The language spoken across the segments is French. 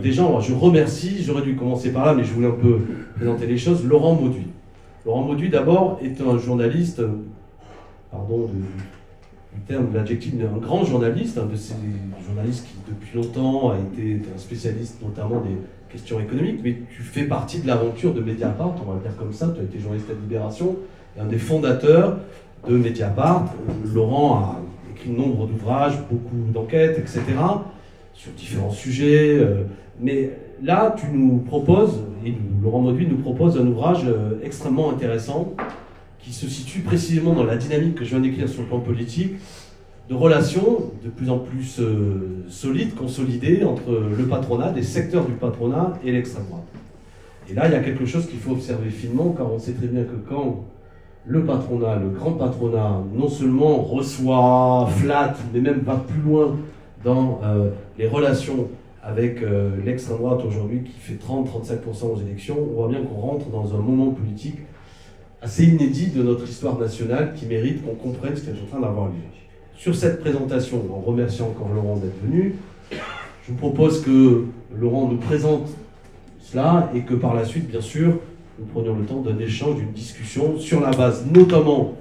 Déjà, je remercie, j'aurais dû commencer par là, mais je voulais un peu présenter les choses, Laurent Mauduit. Laurent Mauduit, d'abord, est un journaliste, pardon du terme, de l'adjectif, un grand journaliste, un de ces journalistes qui, depuis longtemps, a été un spécialiste notamment des questions économiques, mais tu fais partie de l'aventure de Mediapart, on va le dire comme ça, tu as été journaliste à Libération, et un des fondateurs de Mediapart. Laurent a écrit nombre d'ouvrages, beaucoup d'enquêtes, etc., sur différents sujets, mais là, tu nous proposes, et Laurent Mauduit nous propose un ouvrage extrêmement intéressant, qui se situe précisément dans la dynamique que je viens d'écrire sur le plan politique, de relations de plus en plus solides, consolidées entre le patronat, des secteurs du patronat et l'extrême droite. Et là, il y a quelque chose qu'il faut observer finement, car on sait très bien que quand le patronat, le grand patronat, non seulement reçoit, flatte, mais même va plus loin dans les relations avec l'extrême droite aujourd'hui, qui fait 30-35% aux élections, on voit bien qu'on rentre dans un moment politique assez inédit de notre histoire nationale qui mérite qu'on comprenne ce qui est en train d'avoir lieu. Sur cette présentation, en remerciant encore Laurent d'être venu, je vous propose que Laurent nous présente cela et que par la suite, bien sûr, nous prenions le temps d'un échange, d'une discussion sur la base notamment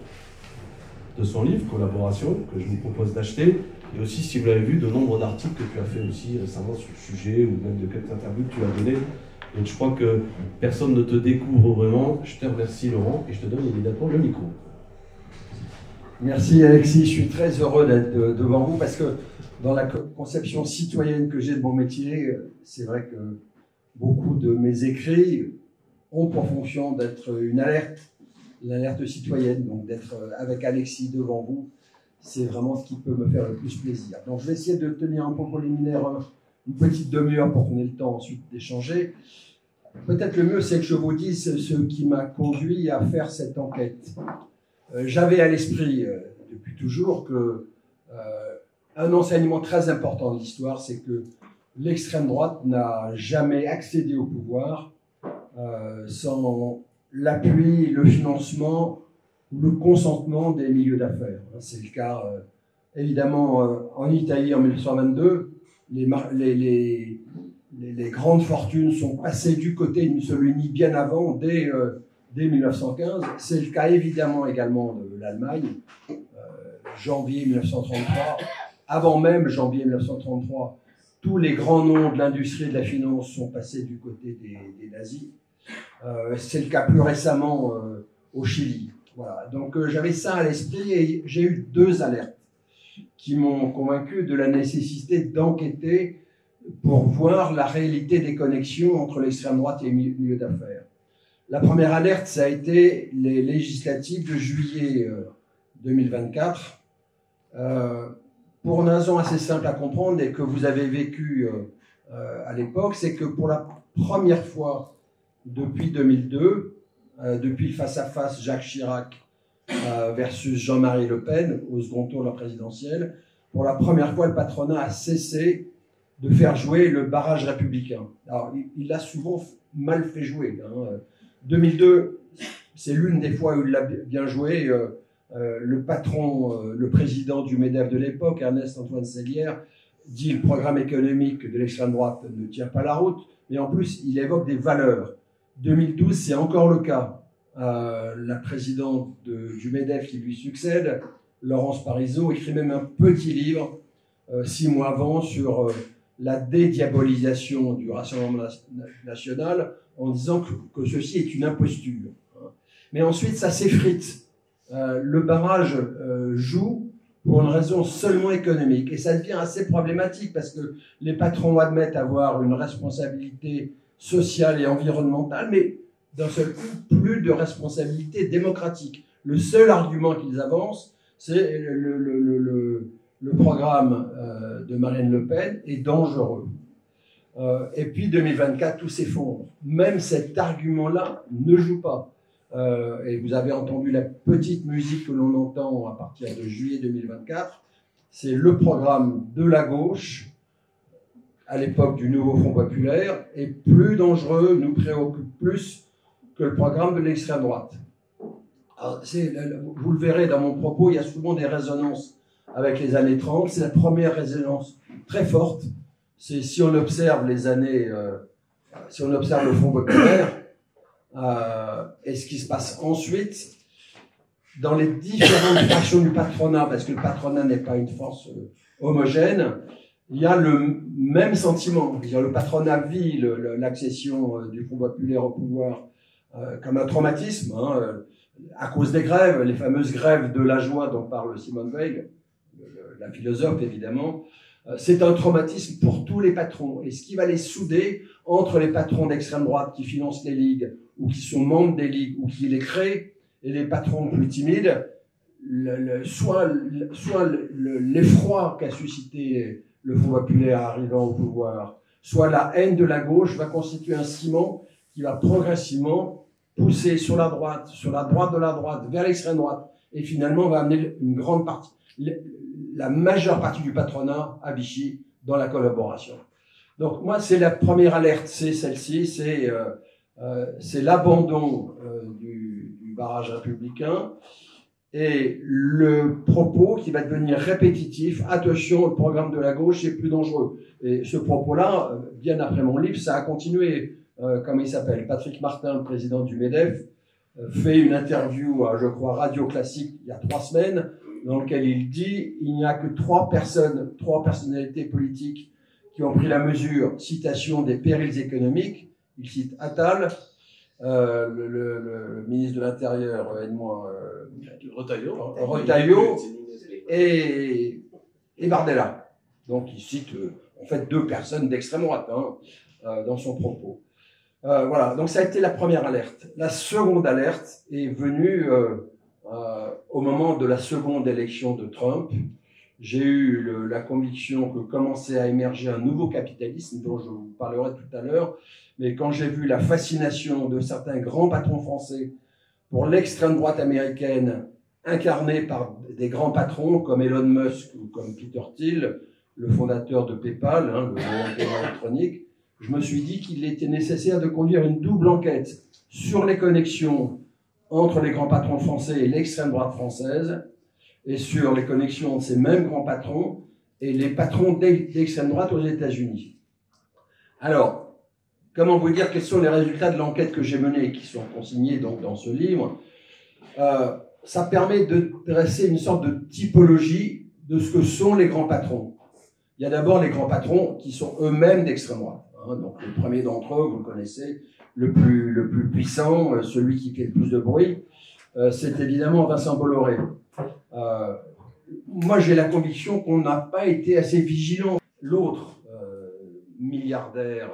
de son livre, Collaboration, que je vous propose d'acheter, et aussi, si vous l'avez vu, de nombreux articles que tu as fait aussi récemment sur le sujet, ou même de quelques interviews que tu as données. Donc je crois que personne ne te découvre vraiment. Je te remercie Laurent et je te donne immédiatement le micro. Merci Alexis, je suis très heureux d'être devant vous parce que dans la conception citoyenne que j'ai de mon métier, c'est vrai que beaucoup de mes écrits ont pour fonction d'être une alerte citoyenne, donc d'être avec Alexis devant vous, c'est vraiment ce qui peut me faire le plus plaisir. Donc je vais essayer de tenir un propos liminaire une petite demi-heure pour qu'on ait le temps ensuite d'échanger. Peut-être le mieux, c'est que je vous dise ce qui m'a conduit à faire cette enquête. J'avais à l'esprit, depuis toujours, que un enseignement très important de l'histoire, c'est que l'extrême droite n'a jamais accédé au pouvoir sans l'appui, le financement ou le consentement des milieux d'affaires. C'est le cas, évidemment, en Italie en 1922. Les grandes fortunes sont passées du côté de Mussolini bien avant, dès 1915. C'est le cas évidemment également de l'Allemagne, janvier 1933. Avant même janvier 1933, tous les grands noms de l'industrie et de la finance sont passés du côté des nazis. C'est le cas plus récemment au Chili. Voilà. Donc j'avais ça à l'esprit et j'ai eu deux alertes qui m'ont convaincu de la nécessité d'enquêter pour voir la réalité des connexions entre l'extrême droite et les milieux d'affaires. La première alerte, ça a été les législatives de juillet 2024, pour une raison assez simple à comprendre et que vous avez vécu à l'époque, c'est que pour la première fois depuis 2002, depuis le face-à-face Jacques Chirac versus Jean-Marie Le Pen au second tour de la présidentielle, pour la première fois, le patronat a cessé de faire jouer le barrage républicain. Alors, il l'a souvent mal fait jouer. 2002, c'est l'une des fois où il l'a bien joué. Le patron, le président du MEDEF de l'époque, Ernest-Antoine Seillière, dit le programme économique de l'extrême droite ne tient pas la route, mais en plus, il évoque des valeurs. 2012, c'est encore le cas. La présidente du MEDEF qui lui succède, Laurence Parisot, écrit même un petit livre 6 mois avant sur la dédiabolisation du Rassemblement national en disant que ceci est une imposture. Mais ensuite, ça s'effrite. Le barrage joue pour une raison seulement économique. Et ça devient assez problématique parce que les patrons admettent avoir une responsabilité sociale et environnementale, mais d'un seul coup, plus de responsabilité démocratique. Le seul argument qu'ils avancent, c'est le programme de Marine Le Pen est dangereux. Et puis 2024, tout s'effondre. Même cet argument-là ne joue pas. Et vous avez entendu la petite musique que l'on entend à partir de juillet 2024. C'est le programme de la gauche, à l'époque du nouveau Front populaire, est plus dangereux, nous préoccupe plus que le programme de l'extrême droite. Alors, vous le verrez dans mon propos, il y a souvent des résonances avec les années 30. C'est la première résonance très forte. c'est si on observe les années, si on observe le Front populaire, et ce qui se passe ensuite, dans les différentes fractions du patronat, parce que le patronat n'est pas une force homogène, il y a le même sentiment. Le patronat vit l'accession du Front populaire au pouvoir comme un traumatisme, à cause des grèves, les fameuses grèves de la joie dont parle Simone Veil, la philosophe évidemment. C'est un traumatisme pour tous les patrons. Et ce qui va les souder entre les patrons d'extrême droite qui financent les ligues, ou qui sont membres des ligues, ou qui les créent, et les patrons plus timides, soit l'effroi qu'a suscité le Front populaire arrivant au pouvoir, soit la haine de la gauche va constituer un ciment qui va progressivement pousser sur la droite de la droite, vers l'extrême droite, et finalement va amener une grande partie, la majeure partie du patronat à Vichy dans la collaboration. Donc moi, c'est la première alerte, c'est celle-ci, c'est l'abandon du barrage républicain et le propos qui va devenir répétitif. Attention, le programme de la gauche est plus dangereux. Et ce propos-là, bien après mon livre, ça a continué. Comme il s'appelle, Patrick Martin, le président du MEDEF, fait une interview à, je crois, Radio Classique il y a 3 semaines, dans lequel il dit il n'y a que 3 personnalités politiques qui ont pris la mesure, citation, des périls économiques. Il cite Attal, le ministre de l'Intérieur, aide-moi, Retailleau, et Bardella. Donc il cite en fait 2 personnes d'extrême droite dans son propos. Voilà, donc ça a été la première alerte. La seconde alerte est venue au moment de la seconde élection de Trump. J'ai eu la conviction que commençait à émerger un nouveau capitalisme dont je vous parlerai tout à l'heure. Mais quand j'ai vu la fascination de certains grands patrons français pour l'extrême droite américaine incarnée par des grands patrons comme Elon Musk ou comme Peter Thiel, le fondateur de PayPal, le paiement électronique, je me suis dit qu'il était nécessaire de conduire une double enquête sur les connexions entre les grands patrons français et l'extrême droite française, et sur les connexions de ces mêmes grands patrons et les patrons d'extrême droite aux États-Unis. Alors, comment vous dire quels sont les résultats de l'enquête que j'ai menée et qui sont consignés donc dans ce livre? Ça permet de dresser une sorte de typologie de ce que sont les grands patrons. Il y a d'abord les grands patrons qui sont eux-mêmes d'extrême droite. Donc le premier d'entre eux, vous le connaissez, le plus puissant, celui qui fait le plus de bruit, c'est évidemment Vincent Bolloré. Moi, j'ai la conviction qu'on n'a pas été assez vigilant. L'autre milliardaire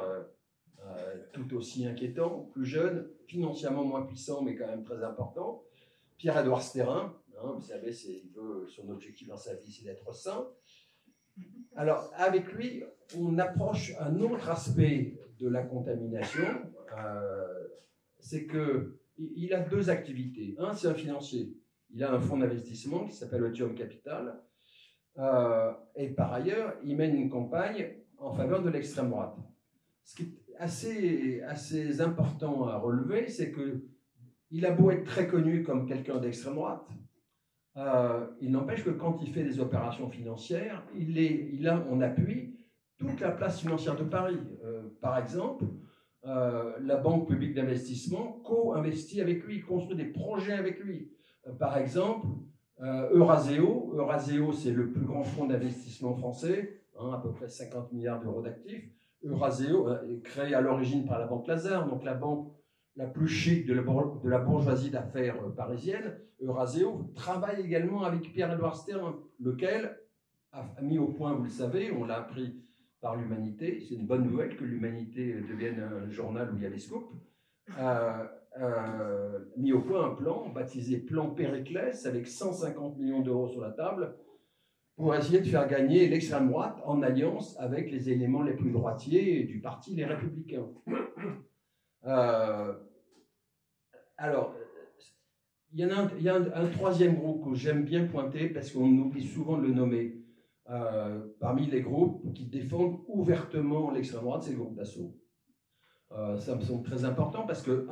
tout aussi inquiétant, plus jeune, financièrement moins puissant, mais quand même très important, Pierre-Édouard Stérin. Vous savez, son objectif dans sa vie, c'est d'être saint. Alors, avec lui, on approche un autre aspect de la contamination. C'est qu'il a 2 activités. Un, c'est un financier. Il a un fonds d'investissement qui s'appelle Otium Capital. Et par ailleurs, il mène une campagne en faveur de l'extrême droite. Ce qui est assez important à relever, c'est qu'il a beau être très connu comme quelqu'un d'extrême droite, il n'empêche que quand il fait des opérations financières, il a en appui toute la place financière de Paris. Par exemple, la Banque publique d'investissement co-investit avec lui, construit des projets avec lui. Par exemple, Eurazeo. Eurazeo, c'est le plus grand fonds d'investissement français, à peu près 50 milliards d'euros d'actifs. Eurazeo est créé à l'origine par la Banque Lazare, donc la banque la plus chic de la bourgeoisie d'affaires parisienne. Eurazeo travaille également avec Pierre-Édouard Stérin, lequel a mis au point, vous le savez, on l'a appris par l'Humanité, c'est une bonne nouvelle que l'Humanité devienne un journal où il y a des scoops, mis au point un plan baptisé Plan Périclès avec 150 millions d'euros sur la table pour essayer de faire gagner l'extrême droite en alliance avec les éléments les plus droitiers du parti Les Républicains. Alors, il y a un troisième groupe que j'aime bien pointer parce qu'on oublie souvent de le nommer. Parmi les groupes qui défendent ouvertement l'extrême droite, c'est le groupe Dassault. Ça me semble très important parce que,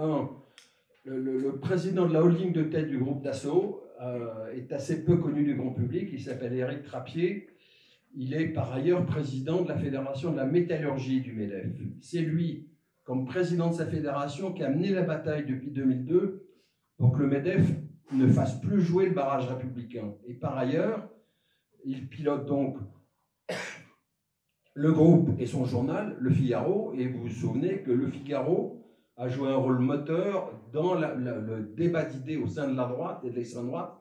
le président de la holding de tête du groupe Dassault est assez peu connu du grand public. Il s'appelle Éric Trappier. Il est par ailleurs président de la Fédération de la métallurgie du MEDEF. C'est lui, comme président de sa fédération, qui a mené la bataille depuis 2002 pour que le MEDEF ne fasse plus jouer le barrage républicain. Et par ailleurs, il pilote donc le groupe et son journal, Le Figaro, et vous vous souvenez que Le Figaro a joué un rôle moteur dans le débat d'idées au sein de la droite et de l'extrême droite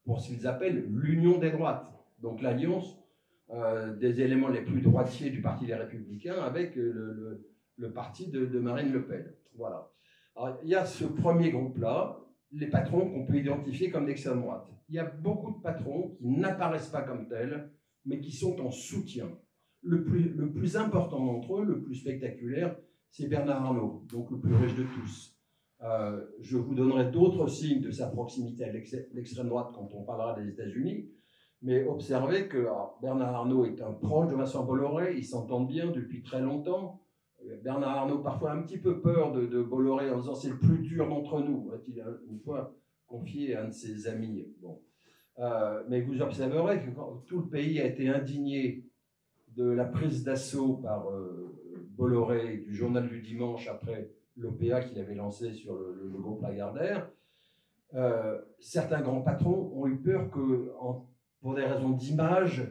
pour ce qu'ils appellent l'union des droites, donc l'alliance des éléments les plus droitiers du Parti des Républicains avec le parti de Marine Le Pen. Voilà. Alors, il y a ce premier groupe-là, les patrons qu'on peut identifier comme d'extrême droite. Il y a beaucoup de patrons qui n'apparaissent pas comme tels, mais qui sont en soutien. Le plus important d'entre eux, le plus spectaculaire, c'est Bernard Arnault, donc le plus riche de tous. Je vous donnerai d'autres signes de sa proximité à l'extrême droite quand on parlera des États-Unis, mais observez que Bernard Arnault est un proche de Vincent Bolloré, ils s'entendent bien depuis très longtemps. Bernard Arnault parfois un petit peu peur de Bolloré en disant c'est le plus dur d'entre nous, a-t-il une fois confié à un de ses amis. Bon. Mais vous observerez que quand tout le pays a été indigné de la prise d'assaut par Bolloré du journal du dimanche après l'OPA qu'il avait lancé sur le groupe Lagardère, certains grands patrons ont eu peur que, pour des raisons d'image,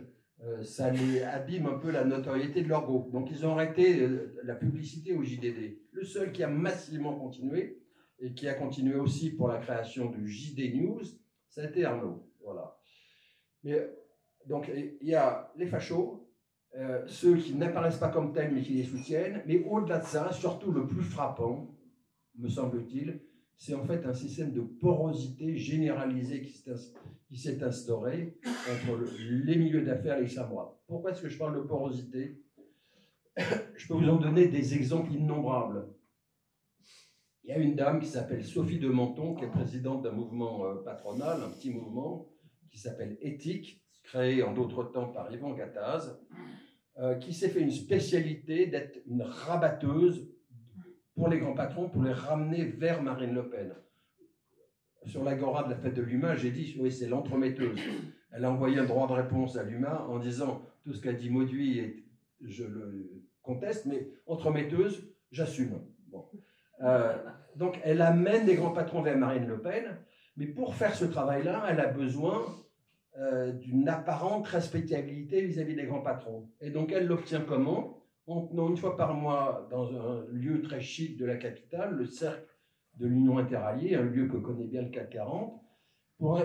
ça les abîme un peu la notoriété de leur groupe. Donc ils ont arrêté la publicité au JDD. Le seul qui a massivement continué, et qui a continué aussi pour la création du JD News, ça a été Arnault. Voilà. Mais, donc il y a les fachos, ceux qui n'apparaissent pas comme tels mais qui les soutiennent, mais au-delà de ça, surtout le plus frappant, me semble-t-il, c'est en fait un système de porosité généralisée qui s'est instauré entre les milieux d'affaires et l'extrême droite. Pourquoi est-ce que je parle de porosité? Je peux vous en donner des exemples innombrables. Il y a une dame qui s'appelle Sophie de Menton, qui est présidente d'un mouvement patronal, un petit mouvement qui s'appelle Éthique, créé en d'autres temps par Yvan Gattaz, qui s'est fait une spécialité d'être une rabatteuse pour les grands patrons, pour les ramener vers Marine Le Pen. Sur l'agora de la fête de l'UMA, j'ai dit, oui, c'est l'entremetteuse. Elle a envoyé un droit de réponse à l'UMA en disant, tout ce qu'a dit Mauduit, je le conteste, mais entremetteuse, j'assume. Bon. Donc, elle amène des grands patrons vers Marine Le Pen, mais pour faire ce travail-là, elle a besoin d'une apparente respectabilité vis-à-vis des grands patrons. Et donc, elle l'obtient comment? En tenant une fois par mois dans un lieu très chic de la capitale, le cercle de l'Union interalliée, un lieu que connaît bien le CAC 40,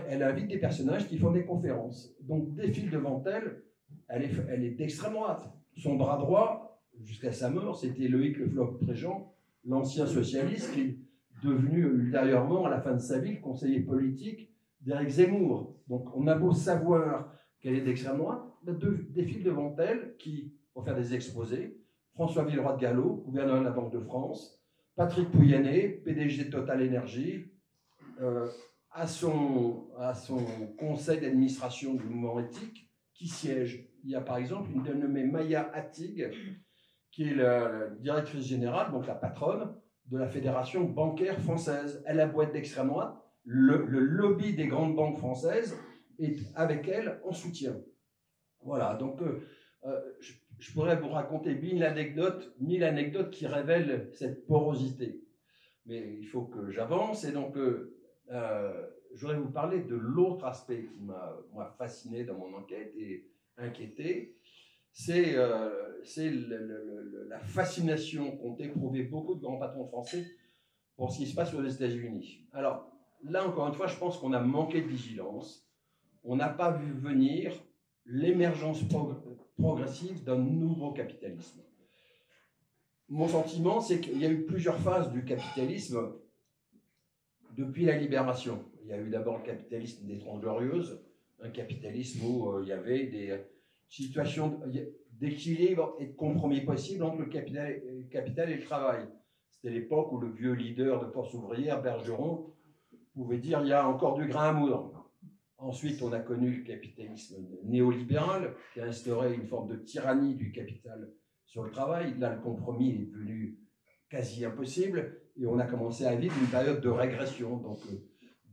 elle invite des personnages qui font des conférences. Donc, défile devant elle, elle est d'extrême droite. Son bras droit, jusqu'à sa mort, c'était Loïc Le Floch-Préjean, l'ancien socialiste, qui est devenu ultérieurement, à la fin de sa vie, le conseiller politique d'Éric Zemmour. Donc, on a beau savoir qu'elle est d'extrême droite, défile devant elle, pour faire des exposés, François Villeroy de Galhau, gouverneur de la Banque de France, Patrick Pouyanné, PDG de Total Energy, à son conseil d'administration du mouvement éthique, qui siège. Il y a par exemple une dénommée Maya Attig, qui est la directrice générale, donc la patronne, de la Fédération bancaire française. Elle a beau être d'extrême droite, le lobby des grandes banques françaises est avec elle en soutien. Voilà, donc je pourrais vous raconter 1000 anecdotes qui révèlent cette porosité. Mais il faut que j'avance, et donc je voudrais vous parler de l'autre aspect qui m'a fasciné dans mon enquête et inquiété. C'est la fascination qu'ont éprouvé beaucoup de grands patrons français pour ce qui se passe aux États-Unis. Alors, là, encore une fois, je pense qu'on a manqué de vigilance. On n'a pas vu venir l'émergence progressive d'un nouveau capitalisme. Mon sentiment, c'est qu'il y a eu plusieurs phases du capitalisme depuis la libération. Il y a eu d'abord le capitalisme des Trente Glorieuses, un capitalisme où il y avait des situations d'équilibre et de compromis possibles entre le capital et le travail. C'était l'époque où le vieux leader de Force ouvrière, Bergeron, pouvait dire « il y a encore du grain à moudre ». Ensuite, on a connu le capitalisme néolibéral qui a instauré une forme de tyrannie du capital sur le travail. Là, le compromis est devenu quasi impossible et on a commencé à vivre une période de régression, donc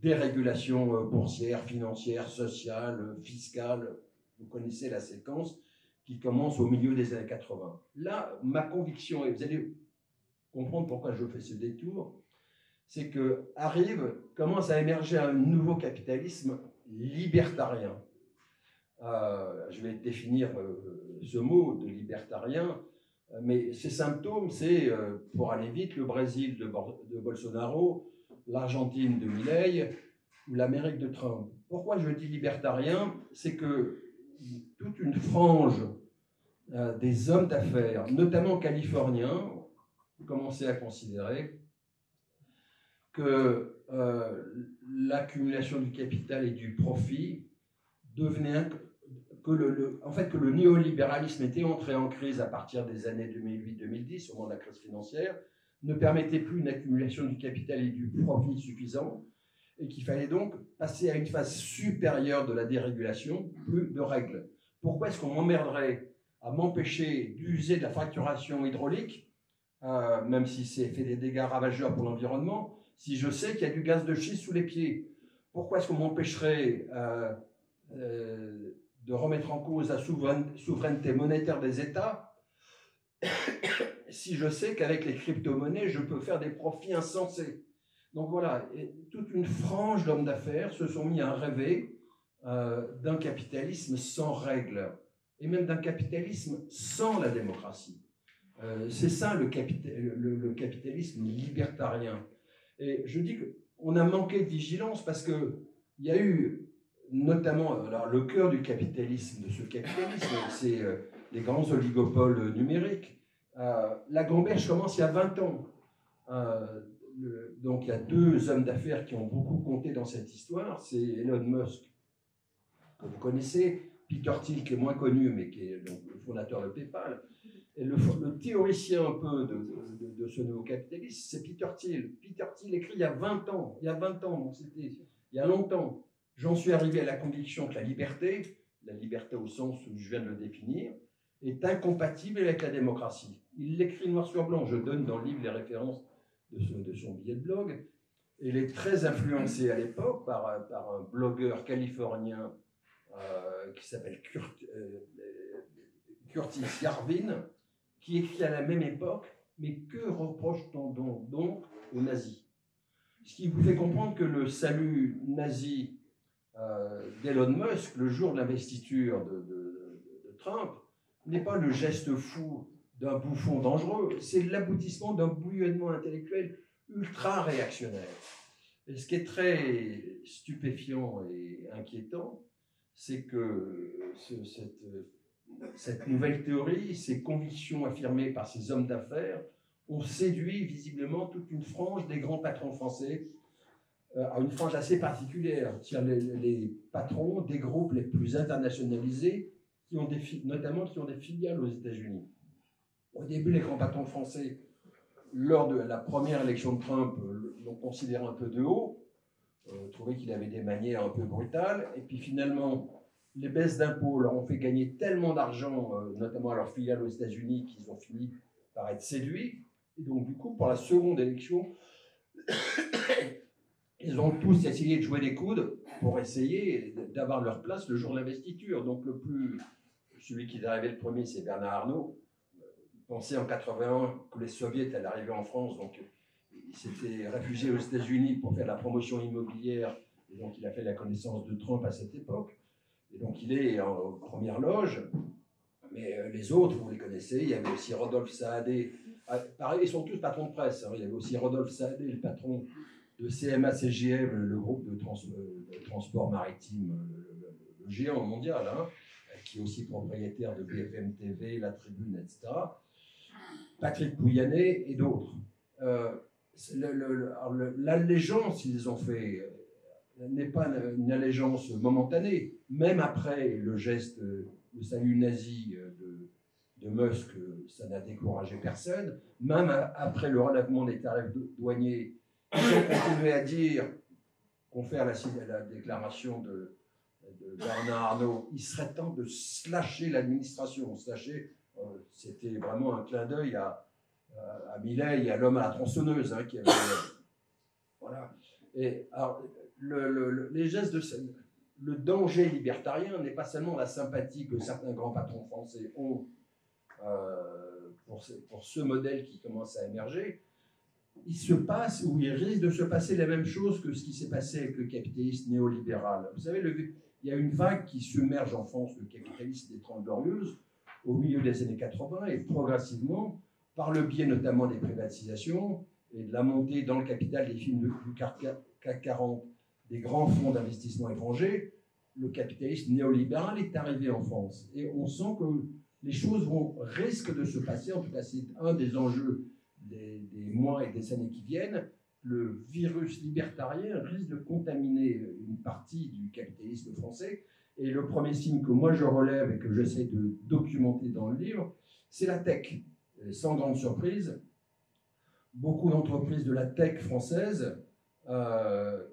dérégulation boursière, financière, sociale, fiscale. Vous connaissez la séquence qui commence au milieu des années 80. Là, ma conviction, et vous allez comprendre pourquoi je fais ce détour, c'est que commence à émerger un nouveau capitalisme libertarien. Je vais définir ce mot de libertarien, mais ces symptômes, c'est, pour aller vite, le Brésil de Bolsonaro, l'Argentine de Milei ou l'Amérique de Trump. Pourquoi je dis libertarien? C'est que toute une frange des hommes d'affaires, notamment californiens, commençaient à considérer que l'accumulation du capital et du profit devenait que le néolibéralisme était entré en crise à partir des années 2008-2010, au moment de la crise financière, ne permettait plus une accumulation du capital et du profit suffisant, et qu'il fallait donc passer à une phase supérieure de la dérégulation, plus de règles. Pourquoi est-ce qu'on m'emmerderait à m'empêcher d'user de la fracturation hydraulique, même si c'est fait des dégâts ravageurs pour l'environnement, si je sais qu'il y a du gaz de schiste sous les pieds? Pourquoi est-ce qu'on m'empêcherait de remettre en cause la souveraineté monétaire des États si je sais qu'avec les crypto-monnaies, je peux faire des profits insensés? Donc voilà, et toute une frange d'hommes d'affaires se sont mis à rêver d'un capitalisme sans règles, et même d'un capitalisme sans la démocratie. C'est ça le capitalisme libertarien. Et je dis qu'on a manqué de vigilance parce qu'il y a eu notamment, alors le cœur du capitalisme, de ce capitalisme, c'est les grands oligopoles numériques. La gamberge commence il y a 20 ans. Donc il y a deux hommes d'affaires qui ont beaucoup compté dans cette histoire, c'est Elon Musk, que vous connaissez, Peter Thiel, qui est moins connu, mais qui est donc le fondateur de PayPal, et le théoricien un peu de ce nouveau capitalisme, c'est Peter Thiel. Peter Thiel écrit il y a 20 ans, donc c'était il y a longtemps. J'en suis arrivé à la conviction que la liberté au sens où je viens de le définir, est incompatible avec la démocratie. Il l'écrit noir sur blanc, je donne dans le livre les références de son billet de blog. Et il est très influencé à l'époque par un blogueur californien qui s'appelle Curtis Yarvin, qui écrit à la même époque, mais que reproche-t-on donc aux nazis? Ce qui vous fait comprendre que le salut nazi d'Elon Musk, le jour de l'investiture de Trump, n'est pas le geste fou d'un bouffon dangereux, c'est l'aboutissement d'un bouillonnement intellectuel ultra réactionnaire. Et ce qui est très stupéfiant et inquiétant, c'est que cette nouvelle théorie, ces convictions affirmées par ces hommes d'affaires, ont séduit visiblement toute une frange des grands patrons français, à une frange assez particulière, c'est-à-dire les patrons des groupes les plus internationalisés, notamment qui ont des filiales aux États-Unis. Au début, les grands patrons français, lors de la première élection de Trump, l'ont considéré un peu de haut, trouvaient qu'il avait des manières un peu brutales, et puis finalement, les baisses d'impôts leur ont fait gagner tellement d'argent, notamment à leurs filiales aux États-Unis, qu'ils ont fini par être séduits. Et donc, du coup, pour la seconde élection, ils ont tous essayé de jouer les coudes pour essayer d'avoir leur place le jour de l'investiture. Donc, celui qui est arrivé le premier, c'est Bernard Arnault. Il pensait en 81 que les soviets allaient arriver en France, donc il s'était réfugié aux États-Unis pour faire la promotion immobilière, et donc il a fait la connaissance de Trump à cette époque. Et donc il est en première loge, mais les autres, vous les connaissez, il y avait aussi Rodolphe Saadé. Pareil, ils sont tous patrons de presse. Il y avait aussi Rodolphe Saadé, le patron de CMA-CGM, le groupe de transport maritime, le géant mondial, qui est aussi propriétaire de BFM TV, La Tribune, etc. Patrick Pouyanné et d'autres. L'allégeance qu'ils ont fait n'est pas une allégeance momentanée. Même après le geste, le salut nazi de Musk, ça n'a découragé personne. Même après le relèvement des tarifs douaniers, ils ont continué à dire, confère la déclaration de Bernard Arnault, il serait temps de slasher l'administration. Slasher, c'était vraiment un clin d'œil à Milei et à l'homme à la tronçonneuse, qui avait, voilà. Et alors, les gestes le danger libertarien n'est pas seulement la sympathie que certains grands patrons français ont pour ce modèle qui commence à émerger. Il se passe, ou il risque de se passer la même chose que ce qui s'est passé avec le capitalisme néolibéral. Vous savez, il y a une vague qui submerge en France le capitalisme des Trente Glorieuses au milieu des années 80 et progressivement, par le biais notamment des privatisations et de la montée dans le capital des films du CAC 40 des grands fonds d'investissement étrangers, le capitalisme néolibéral est arrivé en France. Et on sent que les choses risquent de se passer, en tout cas c'est un des enjeux des mois et des années qui viennent. Le virus libertarien risque de contaminer une partie du capitalisme français. Et le premier signe que moi je relève et que j'essaie de documenter dans le livre, c'est la tech. Sans grande surprise, beaucoup d'entreprises de la tech française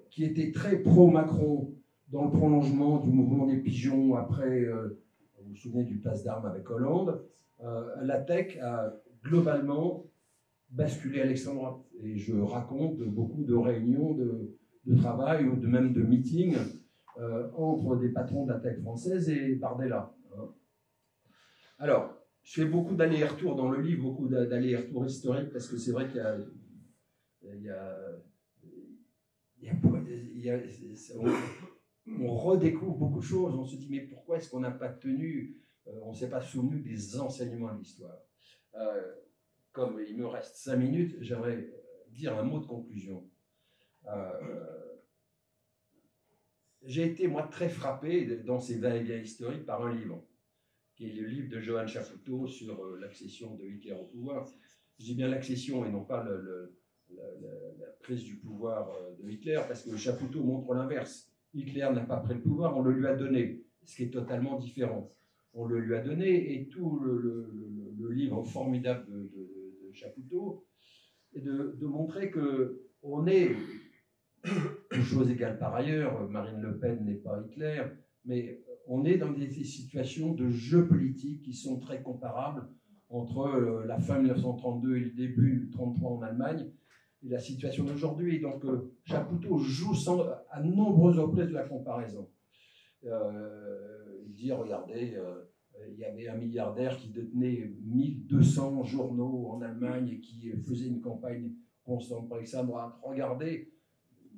qui étaient très pro-Macron dans le prolongement du mouvement des pigeons après, vous vous souvenez du passe d'armes avec Hollande, la tech a globalement basculé à l'extrême droite. Et je raconte beaucoup de réunions de travail ou même de meetings entre des patrons de la tech française et Bardella. Alors, je fais beaucoup d'allers-retours dans le livre, beaucoup d'allers-retours historiques, parce que c'est vrai on redécouvre beaucoup de choses, on se dit mais pourquoi est-ce qu'on n'a pas tenu, on ne s'est pas souvenu des enseignements de l'histoire. Comme il me reste 5 minutes, j'aimerais dire un mot de conclusion. J'ai été moi très frappé dans ces va-et-vient historiques par un livre, qui est le livre de Johann Chapoutot sur l'accession de Hitler au pouvoir. Je dis bien l'accession et non pas la prise du pouvoir de Hitler, parce que Chapoutot montre l'inverse. Hitler n'a pas pris le pouvoir, on le lui a donné, ce qui est totalement différent. On le lui a donné, et tout le livre formidable de Chapoutot est de montrer qu'on est, chose égale par ailleurs, Marine Le Pen n'est pas Hitler, mais on est dans des situations de jeu politique qui sont très comparables entre la fin 1932 et le début 1933 en Allemagne et la situation d'aujourd'hui. Donc Chapoutot joue à nombreuses reprises de la comparaison. Il dit, regardez, il y avait un milliardaire qui détenait 1200 journaux en Allemagne et qui faisait une campagne constante pour l'extrême droite. Regardez,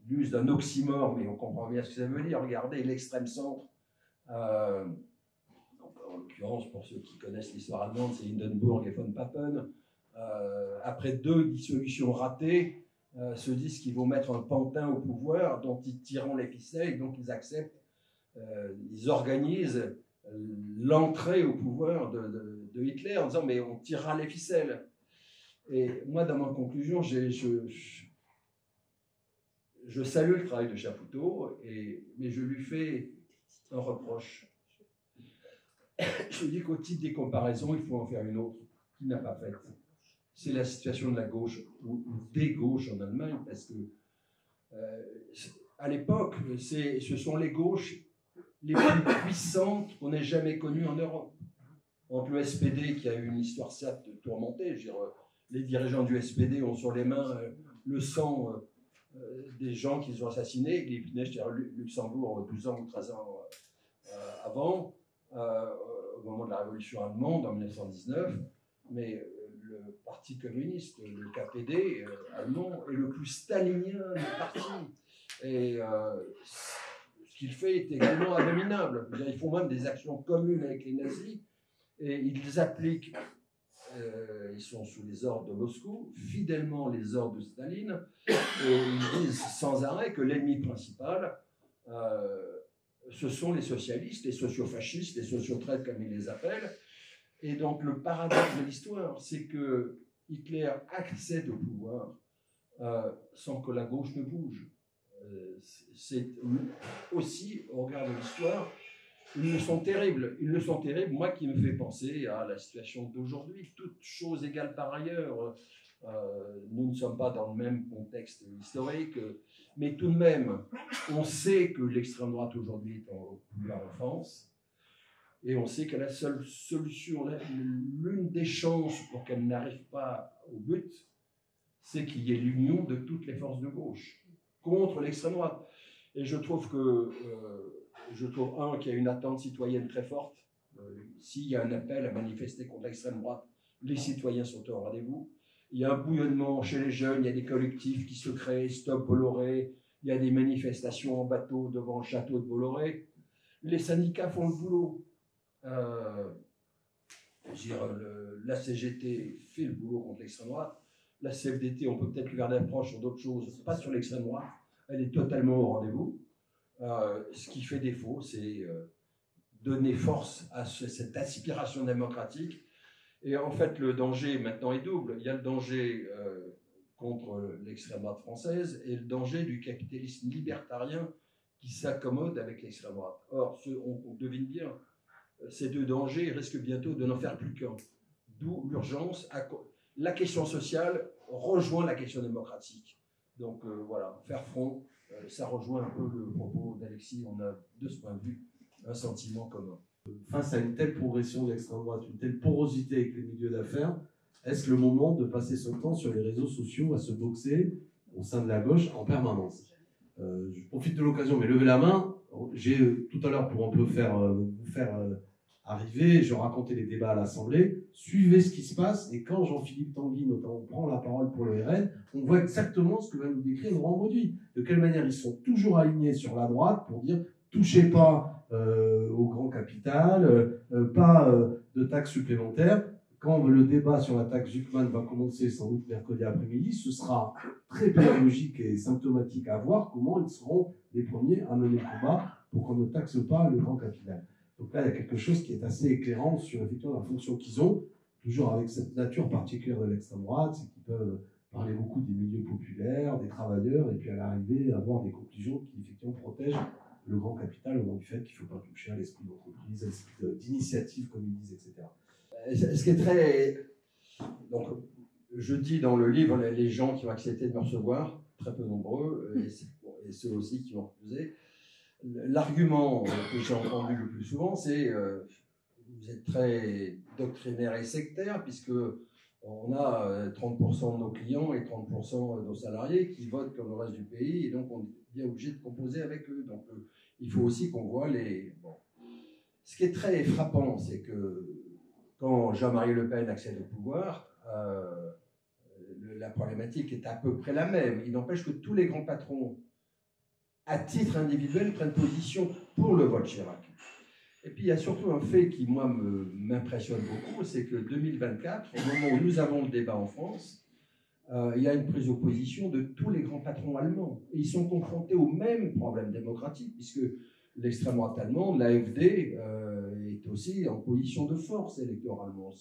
il use d'un oxymore, mais on comprend bien ce que ça veut dire. Regardez l'extrême centre. Donc, en l'occurrence, pour ceux qui connaissent l'histoire allemande, c'est Hindenburg et von Papen. Après 2 dissolutions ratées, se disent qu'ils vont mettre un pantin au pouvoir dont ils tireront les ficelles, donc ils acceptent, ils organisent l'entrée au pouvoir de Hitler en disant mais on tirera les ficelles. Et moi, dans ma conclusion, je salue le travail de Chapoutot, mais je lui fais un reproche. Je dis qu'au titre des comparaisons, il faut en faire une autre qu'il n'a pas faite. C'est la situation de la gauche ou des gauches en Allemagne, parce que à l'époque, ce sont les gauches les plus puissantes qu'on ait jamais connues en Europe. Entre le SPD, qui a eu une histoire certes tourmentée, je veux dire, les dirigeants du SPD ont sur les mains le sang des gens qu'ils ont assassinés, les Pinèche, Luxembourg 12 ans ou 13 ans avant, au moment de la Révolution allemande en 1919, mais le Parti communiste, le KPD allemand, est le plus stalinien des partis. Et ce qu'il fait est également abominable. Ils font même des actions communes avec les nazis, et ils appliquent, ils sont sous les ordres de Moscou, fidèlement les ordres de Staline, et ils disent sans arrêt que l'ennemi principal, ce sont les socialistes, les sociofascistes, les sociotraites comme ils les appellent. Et donc le paradoxe de l'histoire, c'est que Hitler accède au pouvoir sans que la gauche ne bouge. C'est aussi, au regard de l'histoire, ils le sont terribles. Ils le sont terribles, moi qui me fait penser à la situation d'aujourd'hui. Toutes choses égales par ailleurs, nous ne sommes pas dans le même contexte historique, mais tout de même, on sait que l'extrême droite aujourd'hui est au pouvoir en France, et on sait que la seule solution, l'une des chances pour qu'elle n'arrive pas au but, c'est qu'il y ait l'union de toutes les forces de gauche contre l'extrême droite. Et je trouve que je trouve, qu'il y a une attente citoyenne très forte. S'il y a un appel à manifester contre l'extrême droite, les citoyens sont au rendez-vous. Il y a un bouillonnement chez les jeunes, il y a des collectifs qui se créent, Stop Bolloré, il y a des manifestations en bateau devant le château de Bolloré. Les syndicats font le boulot. La CGT fait le boulot contre l'extrême droite. La CFDT, on peut peut-être lui garder l'approche sur d'autres choses, pas sur l'extrême droite. Elle est totalement au rendez-vous. Ce qui fait défaut, c'est donner force à cette aspiration démocratique. Et en fait, le danger maintenant est double. Il y a le danger contre l'extrême droite française et le danger du capitalisme libertarien qui s'accommode avec l'extrême droite. Or, on devine bien, ces deux dangers risquent bientôt de n'en faire plus qu'un. D'où l'urgence. La question sociale rejoint la question démocratique. Donc voilà, faire front, ça rejoint un peu le propos d'Alexis. On a, de ce point de vue, un sentiment commun. Face à une telle progression de l'extrême droite, une telle porosité avec les milieux d'affaires, est-ce le moment de passer son temps sur les réseaux sociaux à se boxer au sein de la gauche en permanence? Je profite de l'occasion, mais levez la main. J'ai tout à l'heure, pour un peu vous faire arriver, je racontais les débats à l'Assemblée, suivez ce qui se passe, et quand Jean-Philippe Tanguy, notamment, prend la parole pour le RN, on voit exactement ce que va nous décrire Laurent Mauduit. De quelle manière ils sont toujours alignés sur la droite pour dire touchez pas au grand capital, pas de taxes supplémentaires. Quand le débat sur la taxe Zucman va commencer sans doute mercredi après-midi, ce sera très pédagogique et symptomatique à voir comment ils seront les premiers à mener le combat pour qu'on ne taxe pas le grand capital. Donc là, il y a quelque chose qui est assez éclairant sur effectivement la fonction qu'ils ont, toujours avec cette nature particulière de l'extrême droite, c'est qu'ils peuvent parler beaucoup des milieux populaires, des travailleurs, et puis à l'arrivée avoir des conclusions qui effectivement protègent le grand capital au nom du fait qu'il ne faut pas toucher à l'esprit d'entreprise, à l'esprit d'initiative, comme ils disent, etc. Ce qui est très... Donc, je dis dans le livre, les gens qui ont accepté de me recevoir, très peu nombreux, et ceux aussi qui ont refusé, l'argument que j'ai entendu le plus souvent, c'est vous êtes très doctrinaire et sectaire, puisque on a 30% de nos clients et 30% de nos salariés qui votent comme le reste du pays, et donc on est bien obligé de composer avec eux. Donc il faut aussi qu'on voit les... Bon. Ce qui est très frappant, c'est que quand Jean-Marie Le Pen accède au pouvoir, la problématique est à peu près la même. Il n'empêche que tous les grands patrons, à titre individuel, prennent position pour le vote Chirac. Et puis il y a surtout un fait qui, moi, m'impressionne beaucoup, c'est que 2024, au moment où nous avons le débat en France, il y a une prise de position de tous les grands patrons allemands. Et ils sont confrontés au même problème démocratique, puisque l'extrême droite allemande, l'AfD, est aussi en position de force électoralement.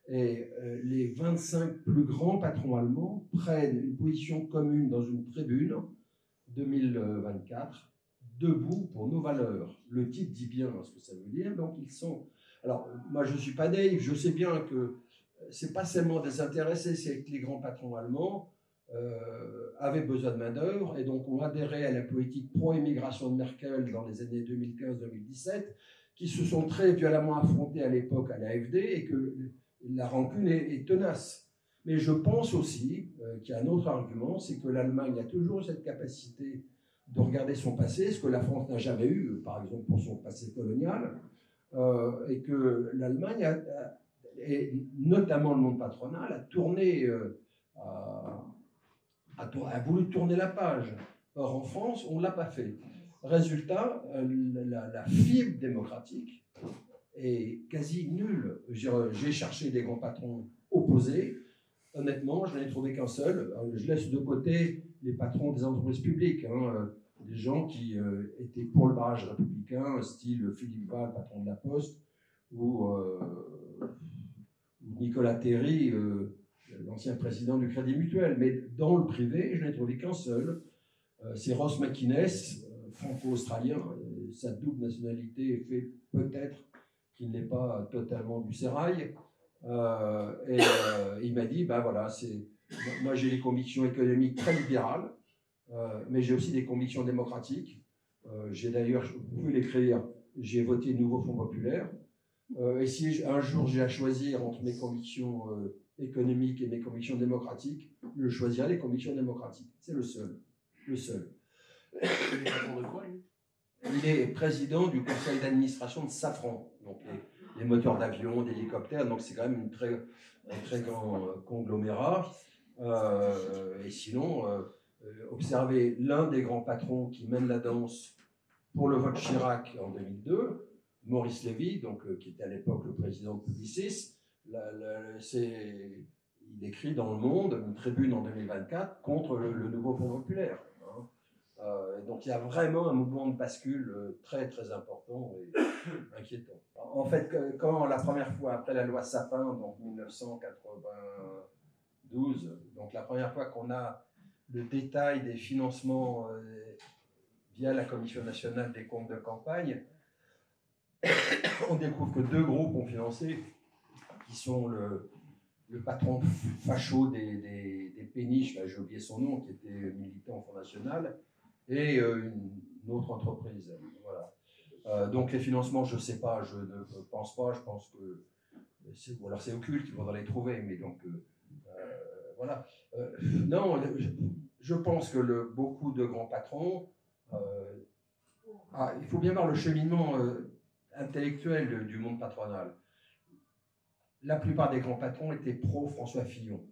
Et les 25 plus grands patrons allemands prennent une position commune dans une tribune 2024, debout pour nos valeurs. Le titre dit bien ce que ça veut dire, donc ils sont... Alors, moi je ne suis pas naïf, je sais bien que ce n'est pas seulement désintéressé, c'est que les grands patrons allemands avaient besoin de main-d'œuvre et donc ont adhéré à la politique pro-immigration de Merkel dans les années 2015-2017, qui se sont très violemment affrontés à l'époque à l'AfD et que la rancune est tenace. Mais je pense aussi qu'il y a un autre argument, c'est que l'Allemagne a toujours cette capacité de regarder son passé, ce que la France n'a jamais eu, par exemple pour son passé colonial, et que l'Allemagne, et notamment le monde patronal, a tourné, a voulu tourner la page. Or, en France, on ne l'a pas fait. Résultat, la fibre démocratique est quasi nulle. J'ai cherché des grands patrons opposés. Honnêtement, je n'en ai trouvé qu'un seul. Je laisse de côté les patrons des entreprises publiques, des gens qui étaient pour le barrage républicain, style Philippe Val, patron de la Poste, ou Nicolas Terry, l'ancien président du Crédit Mutuel. Mais dans le privé, je n'ai trouvé qu'un seul. C'est Ross McInnes, franco-australien. Sa double nationalité fait peut-être qu'il n'est pas totalement du sérail. Il m'a dit, voilà, moi j'ai des convictions économiques très libérales, mais j'ai aussi des convictions démocratiques. J'ai d'ailleurs, vous pouvez l'écrire, j'ai voté Nouveau Front Populaire. Et si un jour j'ai à choisir entre mes convictions économiques et mes convictions démocratiques, je choisirai les convictions démocratiques. C'est le seul. Le seul. Il est patron de quoi, lui ? Il est président du conseil d'administration de Safran, donc les moteurs d'avion, d'hélicoptères, donc c'est quand même un très grand conglomérat. Et sinon, observez l'un des grands patrons qui mène la danse pour le vote Chirac en 2002, Maurice Lévy, donc, qui était à l'époque le président de Publicis. Il écrit dans Le Monde une tribune en 2024 contre le nouveau Front populaire. Hein. Et donc il y a vraiment un mouvement de bascule très très important et inquiétant. En fait, quand la première fois, après la loi Sapin, donc 1992, donc la première fois qu'on a le détail des financements via la Commission nationale des comptes de campagne, on découvre que 2 groupes ont financé, qui sont le patron facho des péniches, j'ai oublié son nom, qui était militant au Front National, et une autre entreprise. Voilà. Donc les financements, je ne sais pas, je ne pense pas, je pense que ou alors c'est occulte, il faudra les trouver, mais donc voilà. Non, je pense que beaucoup de grands patrons, il faut bien voir le cheminement intellectuel du monde patronal. La plupart des grands patrons étaient pro-François Fillon.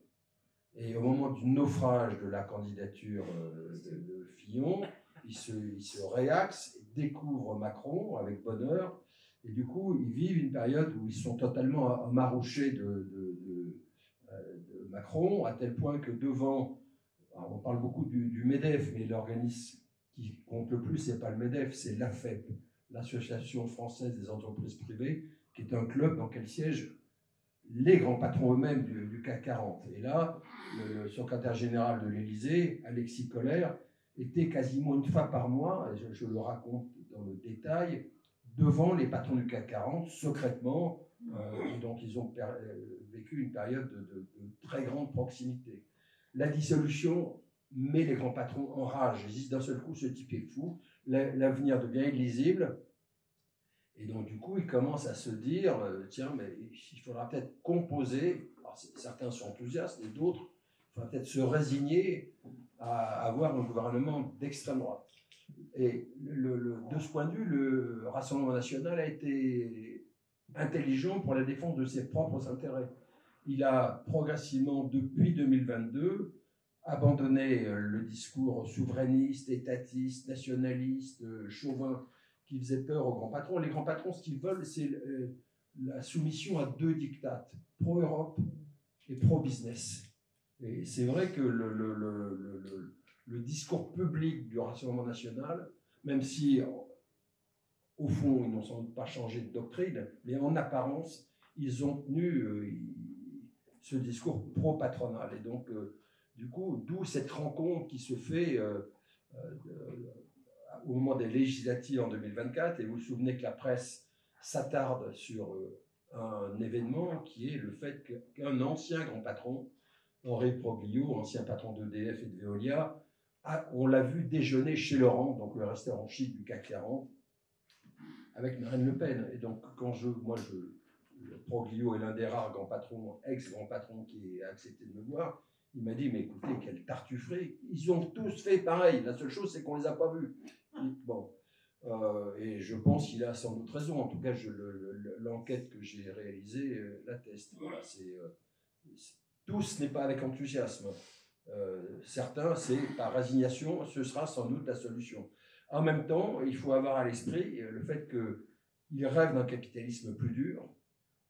Et au moment du naufrage de la candidature de Fillon, ils se réaxent et découvrent Macron avec bonheur. Et du coup, ils vivent une période où ils sont totalement marouchés de Macron, à tel point que devant, on parle beaucoup du MEDEF, mais l'organisme qui compte le plus, c'est pas le MEDEF, c'est l'AFEP, l'Association française des entreprises privées, qui est un club dans lequel siègent les grands patrons eux-mêmes du CAC 40. Et là, le secrétaire général de l'Élysée, Alexis Kohler, était quasiment une fois par mois, et je le raconte dans le détail, devant les patrons du CAC 40, secrètement, et donc ils ont vécu une période de très grande proximité. La dissolution met les grands patrons en rage. Ils disent d'un seul coup, ce type est fou, l'avenir devient illisible. Et donc, du coup, ils commencent à se dire, tiens, mais il faudra peut-être composer. Alors, certains sont enthousiastes et d'autres, il faudra peut-être se résigner à avoir un gouvernement d'extrême droite. Et de ce point de vue, le Rassemblement national a été intelligent pour la défense de ses propres intérêts. Il a progressivement, depuis 2022, abandonné le discours souverainiste, étatiste, nationaliste, chauvin, qui faisait peur aux grands patrons. Les grands patrons, ce qu'ils veulent, c'est la soumission à 2 dictates, pro-Europe et pro-business. Et c'est vrai que le discours public du Rassemblement national, même si, au fond, ils n'ont sans doute pas changé de doctrine, mais en apparence, ils ont tenu ce discours pro-patronal. Et donc, du coup, d'où cette rencontre qui se fait au moment des législatives en 2024, et vous vous souvenez que la presse s'attarde sur un événement qui est le fait qu'un ancien grand patron, Henri Proglio, ancien patron d'EDF et de Veolia, on l'a vu déjeuner chez Laurent, donc le restaurant chic du CAC 40, avec Marine Le Pen. Et donc, quand Proglio est l'un des rares grands patrons, ex-grands patrons qui a accepté de me voir, il m'a dit, mais écoutez, quelle tartufferie. Ils ont tous fait pareil. La seule chose, c'est qu'on les a pas vus. Bon. Et je pense qu'il a sans doute raison. En tout cas, l'enquête que j'ai réalisée l'atteste. Voilà, tous n'est pas avec enthousiasme. Certains, c'est par résignation, ce sera sans doute la solution. En même temps, il faut avoir à l'esprit le fait qu'ils rêvent d'un capitalisme plus dur.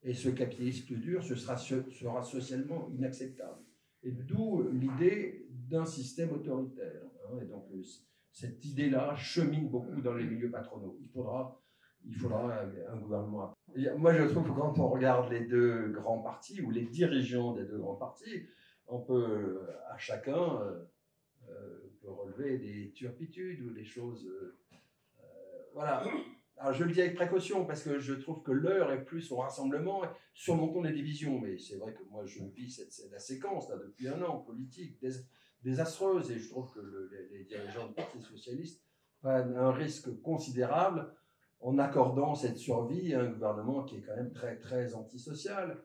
Et ce capitalisme plus dur, sera socialement inacceptable. Et d'où l'idée d'un système autoritaire. Hein, et donc, cette idée-là chemine beaucoup dans les milieux patronaux. Il faudra un gouvernement. Et moi, je trouve que quand on regarde les 2 grands partis, ou les dirigeants des 2 grands partis, on peut, à chacun, peut relever des turpitudes ou des choses... voilà. Alors, je le dis avec précaution, parce que je trouve que l'heure est plus au rassemblement, surmontons les divisions. Mais c'est vrai que moi, je vis la séquence, là, depuis 1 an, politique, désastreuse, et je trouve que les dirigeants du Parti socialiste prennent un risque considérable en accordant cette survie à un gouvernement qui est quand même très, très antisocial.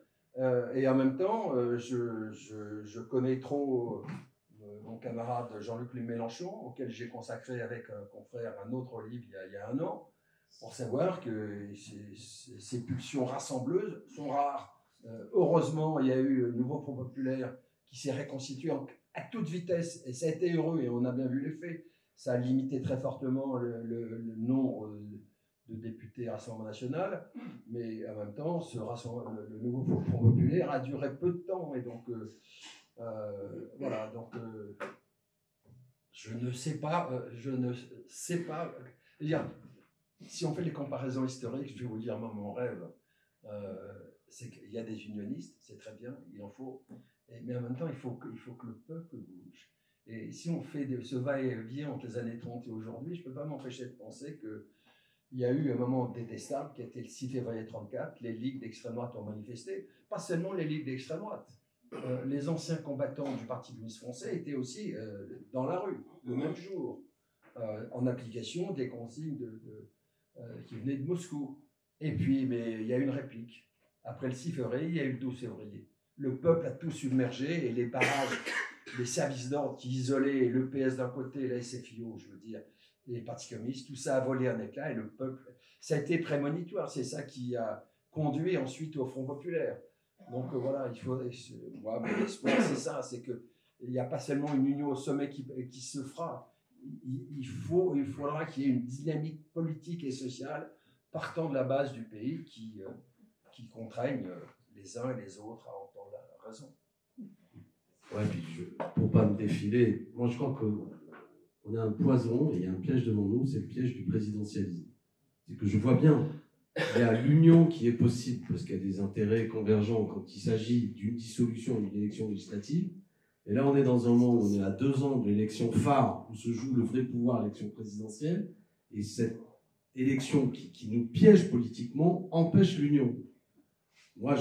Et en même temps, je connais trop mon mon camarade Jean-Luc Mélenchon, auquel j'ai consacré avec un confrère un autre livre il y a un an, pour savoir que ces pulsions rassembleuses sont rares. Heureusement, il y a eu le nouveau Front populaire qui s'est reconstitué à toute vitesse, et ça a été heureux, et on a bien vu les faits. Ça a limité très fortement le nombre de députés Rassemblement national, mais en même temps, le nouveau Front populaire a duré peu de temps, et donc voilà, donc je ne sais pas, dire, si on fait les comparaisons historiques, je vais vous dire, moi, mon rêve, c'est qu'il y a des unionistes, c'est très bien, il en faut, mais en même temps, il faut que le peuple bouge. Et si on fait ce va-et-vient entre les années 30 et aujourd'hui, je ne peux pas m'empêcher de penser qu'il y a eu un moment détestable qui a été le 6 février 1934, les ligues d'extrême droite ont manifesté, pas seulement les ligues d'extrême droite. Les anciens combattants du Parti communiste français étaient aussi dans la rue, le même jour, en application des consignes qui venaient de Moscou. Et puis, mais il y a eu une réplique. Après le 6 février, il y a eu le 12 février. Le peuple a tout submergé et les barrages, les services d'ordre qui isolaient le PS d'un côté, la SFIO, je veux dire, et les partis communistes, tout ça a volé en éclats et le peuple, ça a été prémonitoire. C'est ça qui a conduit ensuite au Front populaire. Donc voilà, il faut. Moi, mon espoir, c'est ça, c'est qu'il n'y a pas seulement une union au sommet qui se fera. Il faudra qu'il y ait une dynamique politique et sociale partant de la base du pays qui contraignent les uns et les autres à entendre la raison. Ouais, puis pour pas me défiler, moi je crois qu'on a un poison et il y a un piège devant nous, c'est le piège du présidentialisme. C'est que je vois bien, il y a l'union qui est possible parce qu'il y a des intérêts convergents quand il s'agit d'une dissolution d'une élection législative. Et là, on est dans un moment où on est à 2 ans de l'élection phare où se joue le vrai pouvoir, l'élection présidentielle. Et cette élection qui nous piège politiquement empêche l'union. Moi,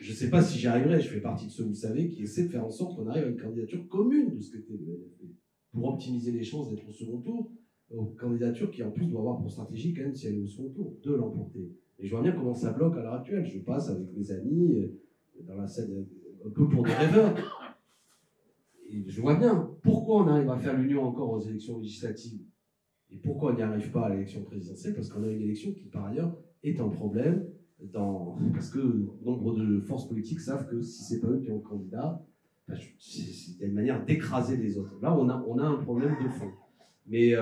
je ne sais pas si j'y arriverai, je fais partie de ceux, vous savez, qui essaient de faire en sorte qu'on arrive à une candidature commune de ce côté de l'NFP, pour optimiser les chances d'être au second tour, aux candidatures qui en plus doivent avoir pour stratégie, quand même, si elle est au second tour, de l'emporter. Et je vois bien comment ça bloque à l'heure actuelle. Je passe avec mes amis dans la scène un peu pour des rêveurs. Et je vois bien pourquoi on arrive à faire l'union encore aux élections législatives et pourquoi on n'y arrive pas à l'élection présidentielle, parce qu'on a une élection qui, par ailleurs, est un problème, parce que nombre de forces politiques savent que si c'est pas eux qui ont le candidat, il y a une manière d'écraser les autres. Là, on a un problème de fond. Mais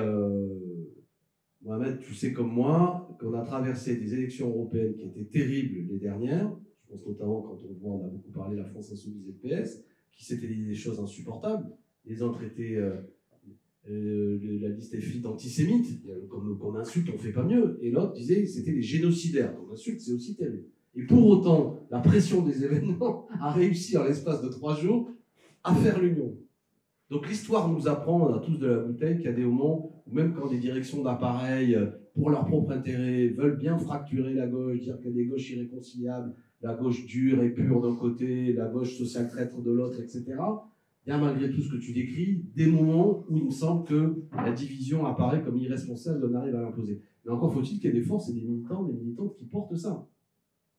Mohamed, tu sais comme moi qu'on a traversé des élections européennes qui étaient terribles les dernières. Je pense notamment quand on a beaucoup parlé de la France insoumise et le PS, qui s'étaient dit des choses insupportables. Les autres étaient la liste FI d'antisémites, comme insulte, on fait pas mieux. Et l'autre disait c'était les génocidaires. Comme insulte, c'est aussi terrible. Et pour autant, la pression des événements a réussi en l'espace de 3 jours à faire l'union. Donc l'histoire nous apprend, on a tous de la bouteille, qu'il y a des moments où même quand des directions d'appareils, pour leur propre intérêt, veulent bien fracturer la gauche, dire qu'il y a des gauches irréconciliables, la gauche dure et pure d'un côté, la gauche social traître de l'autre, etc. Il y a malgré tout ce que tu décris, des moments où il me semble que la division apparaît comme irresponsable et on arrive à l'imposer. Mais encore faut-il qu'il y ait des forces et des militants, des militantes qui portent ça.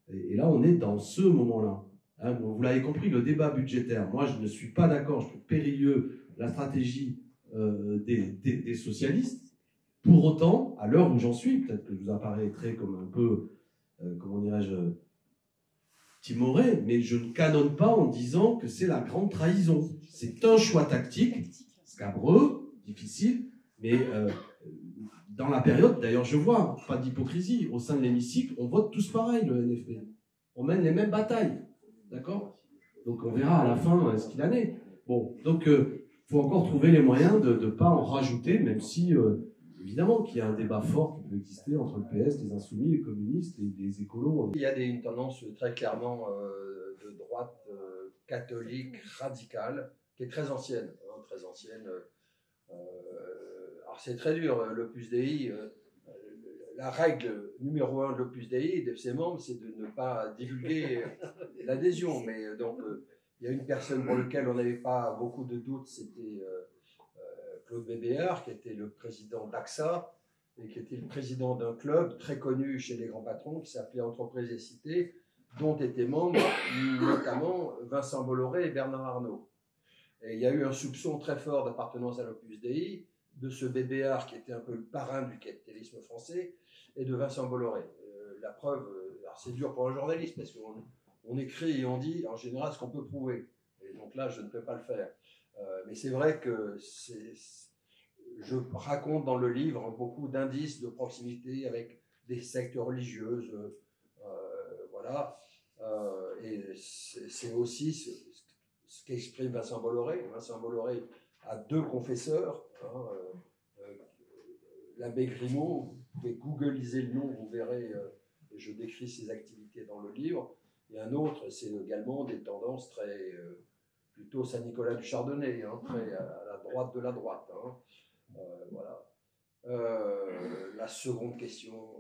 Et là, on est dans ce moment-là. Hein, vous l'avez compris, le débat budgétaire, moi je ne suis pas d'accord, je trouve périlleux la stratégie des socialistes. Pour autant, à l'heure où j'en suis, peut-être que je vous apparaîtrai comme un peu, comment dirais-je, timoré, mais je ne canonne pas en disant que c'est la grande trahison. C'est un choix tactique, scabreux, difficile, mais dans la période, d'ailleurs je vois, pas d'hypocrisie, au sein de l'hémicycle, on vote tous pareil, le NFP. On mène les mêmes batailles, d'accord? Donc on verra à la fin ce qu'il en est. Bon, donc faut encore trouver les moyens de ne pas en rajouter, même si, évidemment, qu'il y a un débat fort qui peut exister entre le PS, les Insoumis, les communistes, les écolos. Il y a une tendance très clairement de droite catholique radicale, qui est très ancienne. Hein, très ancienne. Alors c'est très dur, l'Opus Dei. La règle numéro 1 de l'Opus Dei et de ses membres, c'est de ne pas divulguer l'adhésion. Mais donc, il y a une personne pour laquelle on n'avait pas beaucoup de doutes, c'était Claude Bébéard, qui était le président d'AXA et qui était le président d'un club très connu chez les grands patrons qui s'appelait Entreprises et Cités, dont étaient membres notamment Vincent Bolloré et Bernard Arnault. Et il y a eu un soupçon très fort d'appartenance à l'Opus Dei, de ce Bébéar qui était un peu le parrain du capitalisme français, et de Vincent Bolloré. La preuve, alors c'est dur pour un journaliste, parce qu'on écrit et on dit en général ce qu'on peut prouver. Et donc là, je ne peux pas le faire. Mais c'est vrai que je raconte dans le livre beaucoup d'indices de proximité avec des sectes religieuses. Voilà. Et c'est aussi ce qu'exprime Vincent Bolloré. Vincent Bolloré a 2 confesseurs. L'abbé Grimaud, vous pouvez googliser le nom, vous verrez, je décris ses activités dans le livre. Et un autre, c'est également des tendances très, plutôt Saint-Nicolas du Chardonnay, hein, très à la droite de la droite. Hein. Voilà. La seconde question,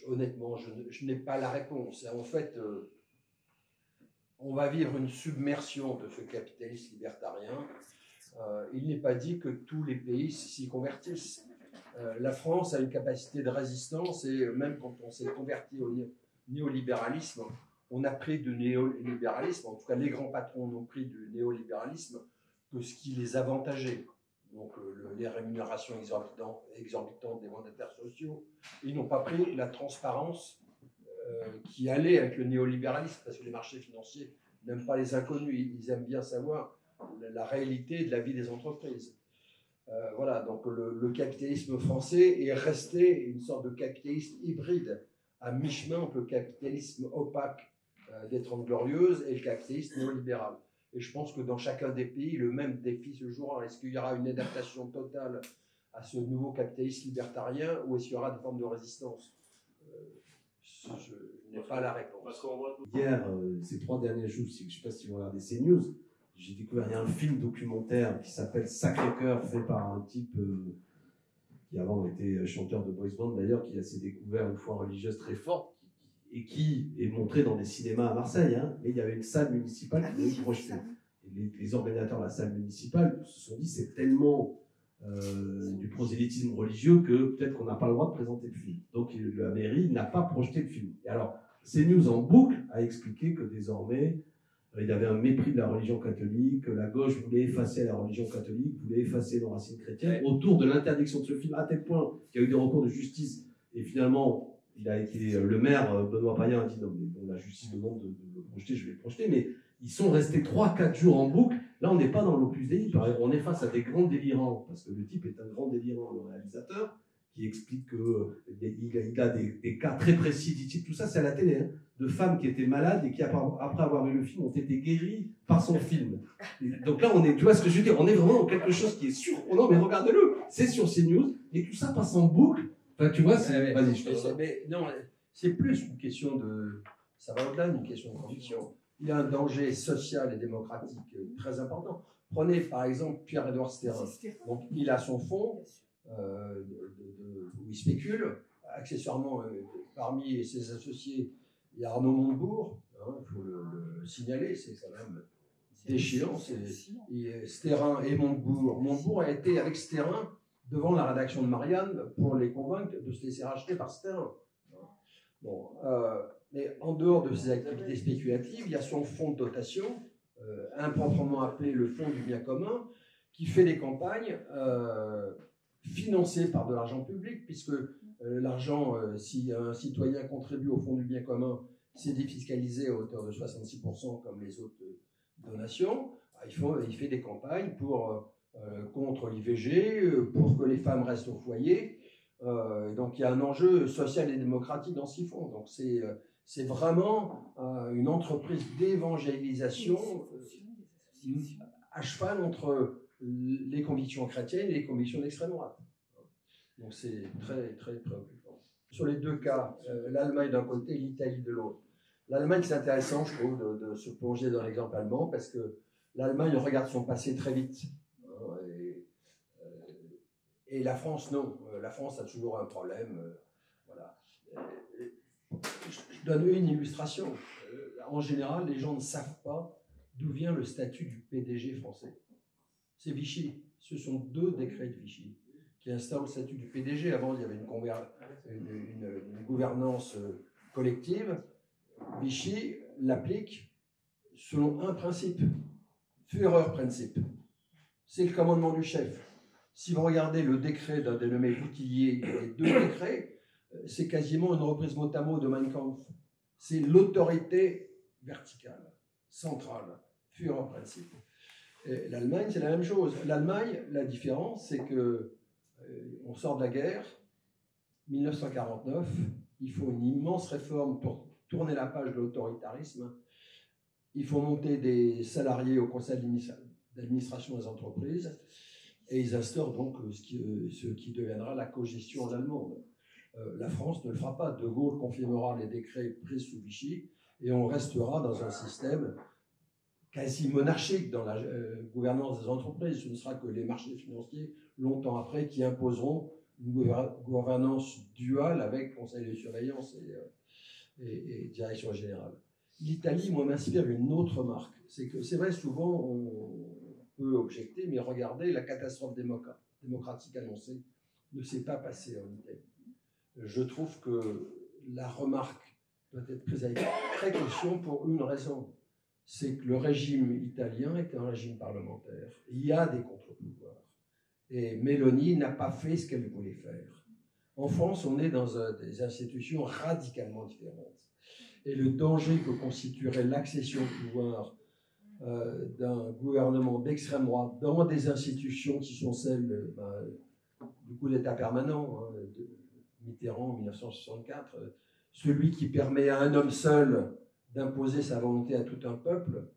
honnêtement, je n'ai pas la réponse. En fait, on va vivre une submersion de ce capitalisme libertarien. Il n'est pas dit que tous les pays s'y convertissent. La France a une capacité de résistance et même quand on s'est converti au néolibéralisme, on a pris du néolibéralisme, en tout cas les grands patrons n'ont pris du néolibéralisme que ce qui les avantageait. Donc les rémunérations exorbitantes des mandataires sociaux. Ils n'ont pas pris la transparence qui allait avec le néolibéralisme, parce que les marchés financiers n'aiment pas les inconnus, ils aiment bien savoir la réalité de la vie des entreprises. Voilà, donc le capitalisme français est resté une sorte de capitalisme hybride, à mi-chemin entre le capitalisme opaque des Trente Glorieuses et le capitalisme néolibéral. Et je pense que dans chacun des pays, le même défi se jouera. Est-ce qu'il y aura une adaptation totale à ce nouveau capitalisme libertarien ou est-ce qu'il y aura des formes de résistance je n'ai pas la réponse. Hier, ces 3 derniers jours, je ne sais pas si vous regardez CNews, j'ai découvert, il y a un film documentaire qui s'appelle Sacré-Cœur, fait par un type qui avant était chanteur de boys band d'ailleurs, qui s'est découvert une foi religieuse très forte et qui est montré dans des cinémas à Marseille. Hein, et il y avait une salle municipale qui voulait projeter. Et les organisateurs de la salle municipale se sont dit c'est tellement du prosélytisme religieux que peut-être qu'on n'a pas le droit de présenter le film. Donc la mairie n'a pas projeté le film. Et alors, CNews en boucle a expliqué que désormais, il y avait un mépris de la religion catholique, que la gauche voulait effacer la religion catholique, voulait effacer nos racines chrétiennes, autour de l'interdiction de ce film, à tel point qu'il y a eu des recours de justice. Et finalement, il a été, le maire, Benoît Payen, a dit non, mais bon, la justice demande de le projeter, je vais le projeter. Mais ils sont restés 3-4 jours en boucle. Là, on n'est pas dans l'Opus Dei, on est face à des grands délirants, parce que le type est un grand délirant, le réalisateur, qui explique qu'il a des cas très précis, dit-il, tout ça c'est à la télé, hein, de femmes qui étaient malades et qui, après avoir vu le film, ont été guéries par son film. Donc là, tu vois ce que je veux dire, on est vraiment dans quelque chose qui est surprenant, mais regardez-le, c'est sur CNews, et tout ça passe en boucle. Enfin, tu vois, vas-y, je te dis. Mais non, c'est plus une question de... Ça va au-delà d'une question de conviction. Il y a un danger social et démocratique très important. Prenez par exemple Pierre-Édouard Stérin. Donc il a son fonds où il spécule. Accessoirement, parmi ses associés, il y a Arnaud Montebourg. Hein, il faut le signaler, c'est quand même déchirant. Stérin et Montebourg. Montebourg a été avec Stérin devant la rédaction de Marianne pour les convaincre de se laisser racheter par Stérin. Bon, mais en dehors de ses activités spéculatives, il y a son fonds de dotation, improprement appelé le fonds du bien commun, qui fait des campagnes financées par de l'argent public, puisque l'argent, si un citoyen contribue au fonds du bien commun, c'est défiscalisé à hauteur de 66% comme les autres donations. Il fait des campagnes contre l'IVG, pour que les femmes restent au foyer. Donc il y a un enjeu social et démocratique dans ce qu'ils font. Donc c'est vraiment une entreprise d'évangélisation à cheval entre les convictions chrétiennes et les convictions d'extrême droite. Donc c'est très très préoccupant. Sur les 2 cas, l'Allemagne d'un côté et l'Italie de l'autre. L'Allemagne, c'est intéressant, je trouve, de se plonger dans l'exemple allemand parce que l'Allemagne regarde son passé très vite. Et la France, non. La France a toujours un problème. Voilà. Je donne une illustration. En général, les gens ne savent pas d'où vient le statut du PDG français. C'est Vichy. Ce sont 2 décrets de Vichy qui instaurent le statut du PDG. Avant, il y avait une gouvernance collective. Vichy l'applique selon un principe, Führerprinzip. c'est le commandement du chef. Si vous regardez le décret d'un dénommé Boutillier, les 2 décrets, c'est quasiment une reprise mot à mot de Mein Kampf. C'est l'autorité verticale, centrale, Führerprinzip. L'Allemagne, c'est la même chose. L'Allemagne, la différence, c'est que on sort de la guerre, 1949, il faut une immense réforme pour tourner la page de l'autoritarisme. Il faut monter des salariés au conseil d'administration des entreprises et ils instaurent donc ce qui deviendra la cogestion allemande. La France ne le fera pas. De Gaulle confirmera les décrets pris sous Vichy et on restera dans un système quasi monarchique dans la gouvernance des entreprises. Ce ne sera que les marchés financiers, longtemps après, qui imposeront une gouvernance duale avec conseil de surveillance et direction générale. L'Italie, moi, m'inspire une autre marque. C'est que, c'est vrai, souvent, on peut objecter, mais regardez, la catastrophe démocratique annoncée ne s'est pas passée en Italie. Je trouve que la remarque doit être prise avec précaution pour une raison. C'est que le régime italien est un régime parlementaire. Il y a des contre-pouvoirs. Et Meloni n'a pas fait ce qu'elle voulait faire. En France, on est dans des institutions radicalement différentes. Et le danger que constituerait l'accession au pouvoir d'un gouvernement d'extrême droite dans des institutions qui sont celles du coup d'État permanent, de Mitterrand en 1964, celui qui permet à un homme seul d'imposer sa volonté à tout un peuple,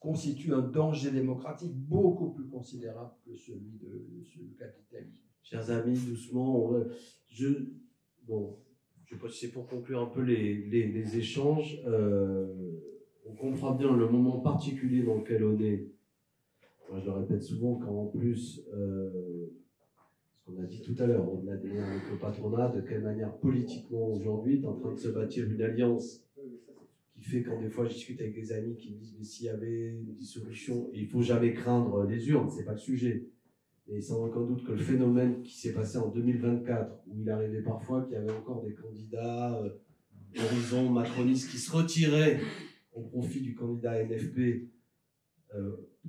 constitue un danger démocratique beaucoup plus considérable que celui du capitalisme. Chers amis, doucement, je pense que c'est pour conclure un peu les échanges. On comprend bien le moment particulier dans lequel on est. Moi, je le répète souvent, quand en plus, ce qu'on a dit tout à l'heure, au-delà des liens avec le patronat, de quelle manière politiquement aujourd'hui est en train de se bâtir une alliance qui fait quand des fois je discute avec des amis qui me disent mais s'il y avait une dissolution, et il faut jamais craindre les urnes, c'est pas le sujet. Et sans aucun doute que le phénomène qui s'est passé en 2024, où il arrivait parfois qu'il y avait encore des candidats d'horizon macronistes qui se retiraient au profit du candidat NFP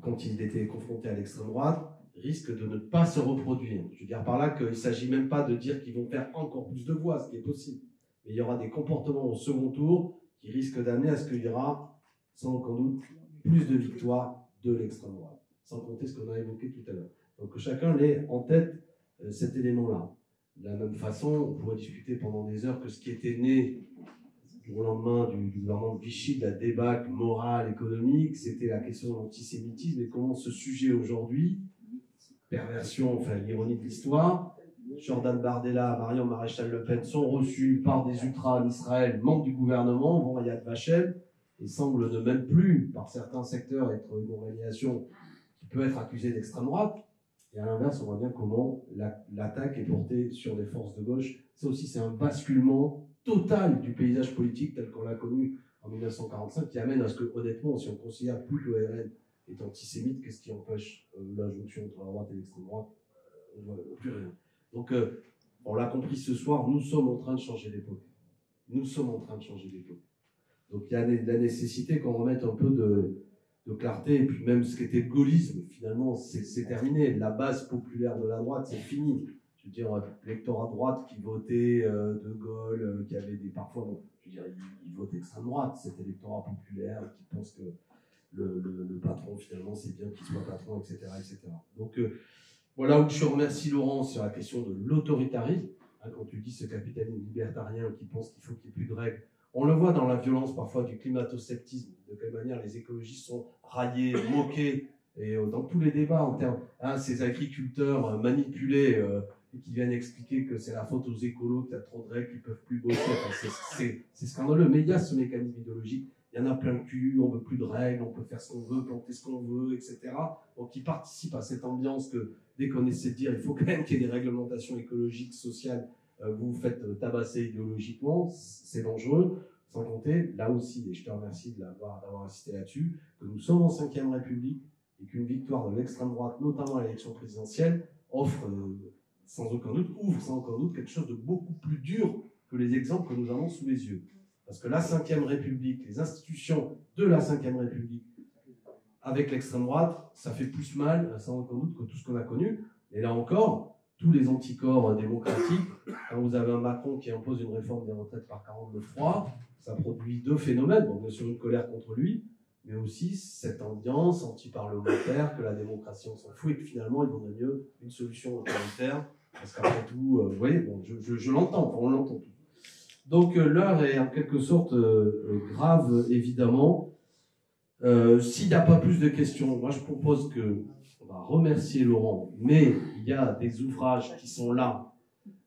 quand il était confronté à l'extrême droite, risque de ne pas se reproduire. Je veux dire par là qu'il ne s'agit même pas de dire qu'ils vont faire encore plus de voix, ce qui est possible. Mais il y aura des comportements au second tour qui risquent d'amener à ce qu'il y aura, sans aucun doute, plus de victoires de l'extrême droite. Sans compter ce qu'on a évoqué tout à l'heure. Donc que chacun l'ait en tête cet élément-là. De la même façon, on pourrait discuter pendant des heures que ce qui était né au lendemain du gouvernement de Vichy, de la débâcle morale, économique, c'était la question de l'antisémitisme et comment ce sujet aujourd'hui, perversion, enfin l'ironie de l'histoire, Jordan Bardella, Marion Maréchal Le Pen sont reçus par des ultras en Israël, membres du gouvernement, vont à Yad Vashem, et semblent ne même plus, par certains secteurs, être une organisation qui peut être accusée d'extrême droite. Et à l'inverse, on voit bien comment l'attaque est portée sur des forces de gauche. Ça aussi, c'est un basculement total du paysage politique tel qu'on l'a connu en 1945, qui amène à ce que, honnêtement, si on considère plus que le RN est antisémite, qu'est-ce qui empêche la jonction entre la droite et l'extrême droite? On voit plus rien. Donc, on l'a compris ce soir, nous sommes en train de changer d'époque. Nous sommes en train de changer d'époque. Donc, il y a la nécessité qu'on remette un peu de clarté, et puis même ce qu'était le gaullisme, finalement, c'est terminé. La base populaire de la droite, c'est fini. Je veux dire, l'électorat droite qui votait De Gaulle, qui avait parfois, bon, je veux dire, il vote extrême droite, cet électorat populaire qui pense que le patron, finalement, c'est bien qu'il soit patron, etc., etc. Donc, voilà où je remercie Laurent sur la question de l'autoritarisme. Hein, quand tu dis ce capitalisme libertarien qui pense qu'il faut qu'il n'y ait plus de règles, on le voit dans la violence parfois du climato-sceptisme, de quelle manière les écologistes sont raillés, moqués, et dans tous les débats en termes, ces agriculteurs manipulés qui viennent expliquer que c'est la faute aux écolos, qu'il y a trop de règles, qu'ils peuvent plus bosser. Enfin, c'est scandaleux, mais il y a ce mécanisme idéologique. Il y en a plein le cul, on veut plus de règles, on peut faire ce qu'on veut, planter ce qu'on veut, etc. Donc ils participent à cette ambiance que dès qu'on essaie de dire il faut quand même qu'il y ait des réglementations écologiques, sociales, vous vous faites tabasser idéologiquement, c'est dangereux. Sans compter, là aussi, et je te remercie d'avoir insisté là-dessus, que nous sommes en 5e République et qu'une victoire de l'extrême droite, notamment à l'élection présidentielle, ouvre sans aucun doute quelque chose de beaucoup plus dur que les exemples que nous avons sous les yeux. Parce que la 5e République, les institutions de la 5e République avec l'extrême droite, ça fait plus mal, sans aucun doute, que tout ce qu'on a connu. Et là encore, tous les anticorps démocratiques, quand vous avez un Macron qui impose une réforme des retraites par 49.3, ça produit deux phénomènes. Bon, bien sûr, une colère contre lui, mais aussi cette ambiance anti-parlementaire que la démocratie on s'en fout et que finalement il vaudrait mieux une solution autoritaire parce qu'après tout, vous voyez, bon, je l'entends, on l'entend tout. Donc l'heure est en quelque sorte grave, évidemment. S'il n'y a pas plus de questions, moi je propose que on va remercier Laurent, mais il y a des ouvrages qui sont là.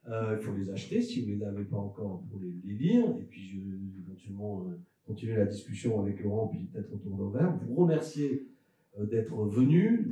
Il faut les acheter si vous ne les avez pas encore pour les lire, et puis éventuellement continuer la discussion avec Laurent, puis peut-être autour d'un verre. Vous remercier d'être venu.